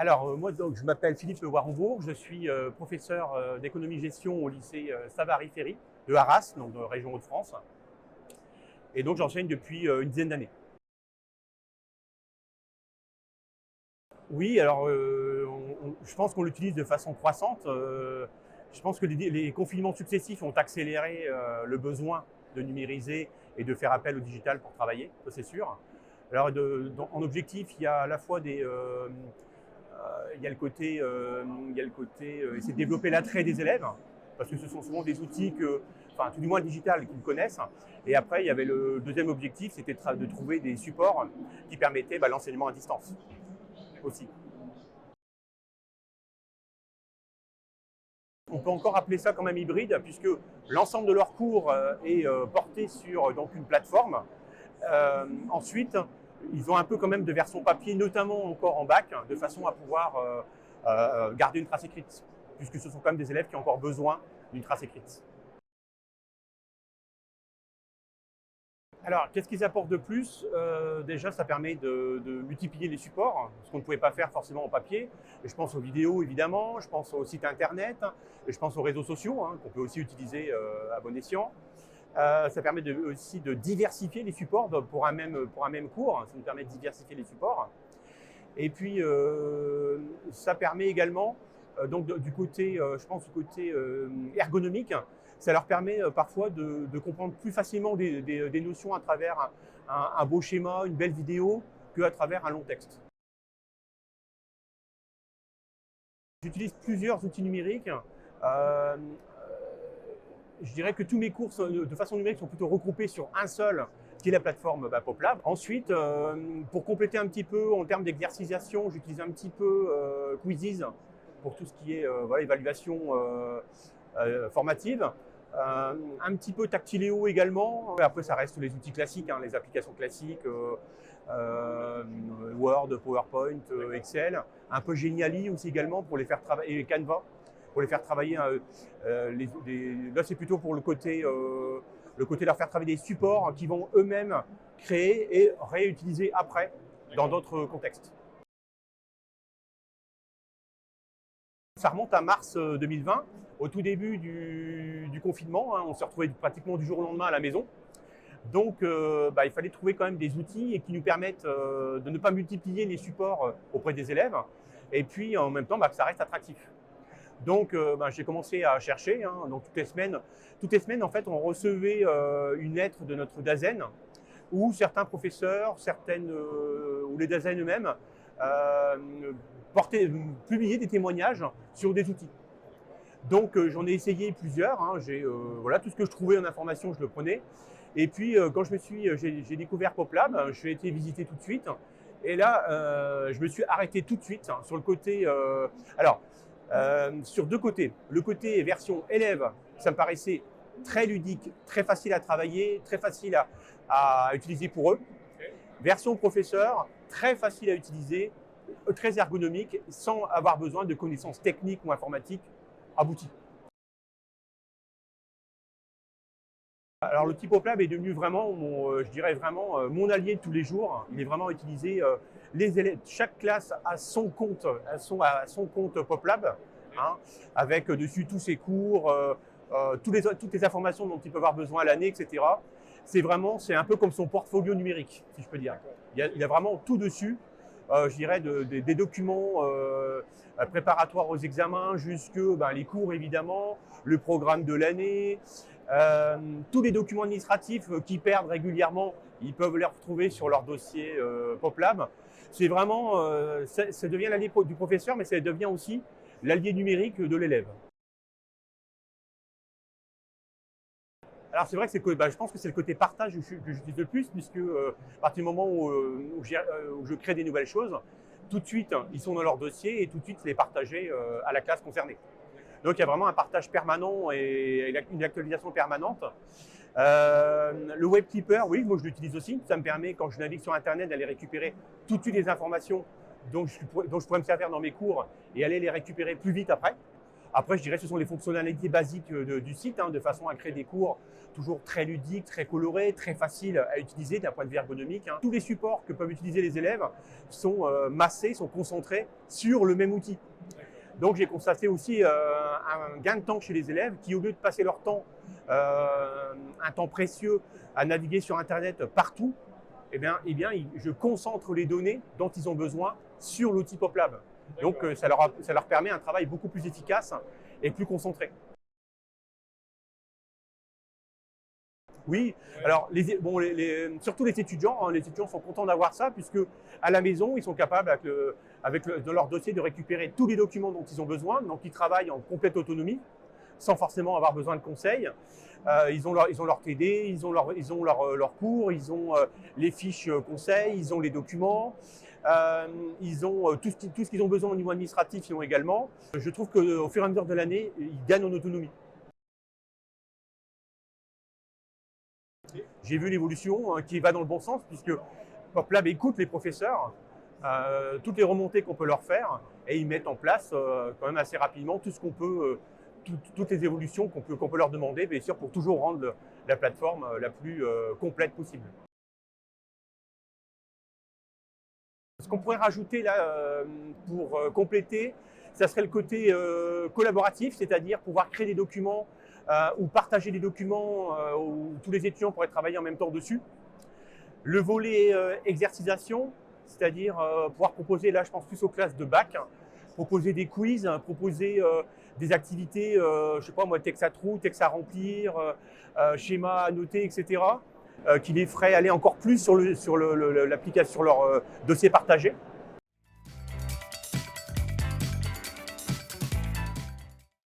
Alors, moi, donc, je m'appelle Philippe Warembourg, je suis professeur d'économie-gestion au lycée Savary-Ferry de Arras, donc de région Hauts-de-France. Et donc, j'enseigne depuis une dizaine d'années. Oui, alors, je pense qu'on l'utilise de façon croissante. Je pense que les confinements successifs ont accéléré le besoin de numériser et de faire appel au digital pour travailler, ça c'est sûr. Alors, en objectif, il y a à la fois il y a le côté, essayer de développer l'attrait des élèves, parce que ce sont souvent des outils enfin tout du moins le digital, qu'ils connaissent. Et après, il y avait le deuxième objectif, c'était de trouver des supports qui permettaient l'enseignement à distance aussi. On peut encore appeler ça quand même hybride, puisque l'ensemble de leurs cours est porté sur donc, une plateforme. Ensuite, ils ont un peu quand même de version papier, notamment encore en bac, de façon à pouvoir garder une trace écrite, puisque ce sont quand même des élèves qui ont encore besoin d'une trace écrite. Alors, qu'est-ce qu'ils apportent de plus? Déjà, ça permet de multiplier les supports, ce qu'on ne pouvait pas faire forcément en papier. Et je pense aux vidéos, évidemment, je pense aux sites internet, et je pense aux réseaux sociaux, qu'on peut aussi utiliser à bon escient. Ça permet aussi de diversifier les supports pour un même cours. Ça nous permet de diversifier les supports. Et puis, ça permet également, donc du côté, je pense, du côté ergonomique, ça leur permet parfois de comprendre plus facilement des notions à travers un beau schéma, une belle vidéo, qu'à travers un long texte. J'utilise plusieurs outils numériques. Je dirais que tous mes cours de façon numérique sont plutôt regroupés sur un seul, qui est la plateforme PopLab. Ensuite, pour compléter un petit peu en termes d'exercisation, j'utilise un petit peu Quizzes pour tout ce qui est évaluation formative. Un petit peu Tactiléo également. Après, ça reste les outils classiques, les applications classiques, Word, PowerPoint, Excel. Un peu Geniali aussi également pour les faire travailler, et Canva pour les faire travailler. Là, c'est plutôt pour le côté leur faire travailler des supports qui vont eux-mêmes créer et réutiliser après dans d'autres contextes. Ça remonte à mars 2020, au tout début du confinement. On s'est retrouvés pratiquement du jour au lendemain à la maison. Donc, il fallait trouver quand même des outils qui nous permettent de ne pas multiplier les supports auprès des élèves et puis en même temps que ça reste attractif. Donc, j'ai commencé à chercher. Donc, toutes les semaines, en fait, on recevait une lettre de notre DAZEN où certains professeurs, ou les DAZEN eux-mêmes, publiaient des témoignages sur des outils. Donc, j'en ai essayé plusieurs. Tout ce que je trouvais en information, je le prenais. Et puis, quand j'ai découvert PopLab, je suis été visiter tout de suite. Et là, je me suis arrêté tout de suite sur le côté. Sur deux côtés. Le côté version élève, ça me paraissait très ludique, très facile à travailler, très facile à utiliser pour eux. Version professeur, très facile à utiliser, très ergonomique, sans avoir besoin de connaissances techniques ou informatiques abouties. Alors le type PopLab est devenu vraiment, mon allié de tous les jours. Il est vraiment utilisé. Les élèves, chaque classe a son compte PopLab, avec dessus tous ses cours, toutes les informations dont ils peuvent avoir besoin à l'année, etc. C'est un peu comme son portfolio numérique, si je peux dire. Il y a vraiment tout dessus. Je dirais des documents préparatoires aux examens, jusque les cours évidemment, le programme de l'année, tous les documents administratifs qui perdent régulièrement, ils peuvent les retrouver sur leur dossier PopLab. C'est vraiment, ça devient l'allié du professeur, mais ça devient aussi l'allié numérique de l'élève. Alors c'est vrai que je pense que c'est le côté partage que j'utilise le plus, puisque à partir du moment où je crée des nouvelles choses, tout de suite ils sont dans leur dossier et tout de suite c'est les partager à la classe concernée. Donc il y a vraiment un partage permanent et une actualisation permanente. Le Web Keeper, oui, moi je l'utilise aussi. Ça me permet, quand je navigue sur Internet, d'aller récupérer tout de suite les informations dont je pourrais me servir dans mes cours et aller les récupérer plus vite après. Après, je dirais que ce sont les fonctionnalités basiques du site, de façon à créer des cours toujours très ludiques, très colorés, très faciles à utiliser d'un point de vue ergonomique. Tous les supports que peuvent utiliser les élèves sont massés, sont concentrés sur le même outil. Donc j'ai constaté aussi un gain de temps chez les élèves qui, au lieu de passer leur temps, un temps précieux à naviguer sur Internet partout, je concentre les données dont ils ont besoin sur l'outil PopLab. Donc ça leur permet un travail beaucoup plus efficace et plus concentré. Oui, alors surtout les étudiants, les étudiants sont contents d'avoir ça, puisque à la maison, ils sont capables, dans leur dossier, de récupérer tous les documents dont ils ont besoin. Donc ils travaillent en complète autonomie, sans forcément avoir besoin de conseils. Ils ont leur TD, ils ont leurs cours, ils ont les fiches conseils, ils ont les documents, ils ont tout ce qu'ils ont besoin au niveau administratif, ils ont également. Je trouve qu'au fur et à mesure de l'année, ils gagnent en autonomie. J'ai vu l'évolution qui va dans le bon sens, puisque PopLab écoute les professeurs, toutes les remontées qu'on peut leur faire, et ils mettent en place quand même assez rapidement tout ce qu'on peut, toutes les évolutions qu'on peut leur demander, bien sûr, pour toujours rendre la plateforme la plus complète possible. Ce qu'on pourrait rajouter là pour compléter, ça serait le côté collaboratif, c'est-à-dire pouvoir créer des documents ou partager des documents où tous les étudiants pourraient travailler en même temps dessus. Le volet exercitation, c'est-à-dire pouvoir proposer, là je pense plus aux classes de bac, proposer des quiz, proposer des activités, je sais pas moi, texte à trous, texte à remplir, schéma à noter, etc. Qui les ferait aller encore plus sur l'application, sur leur dossier partagé.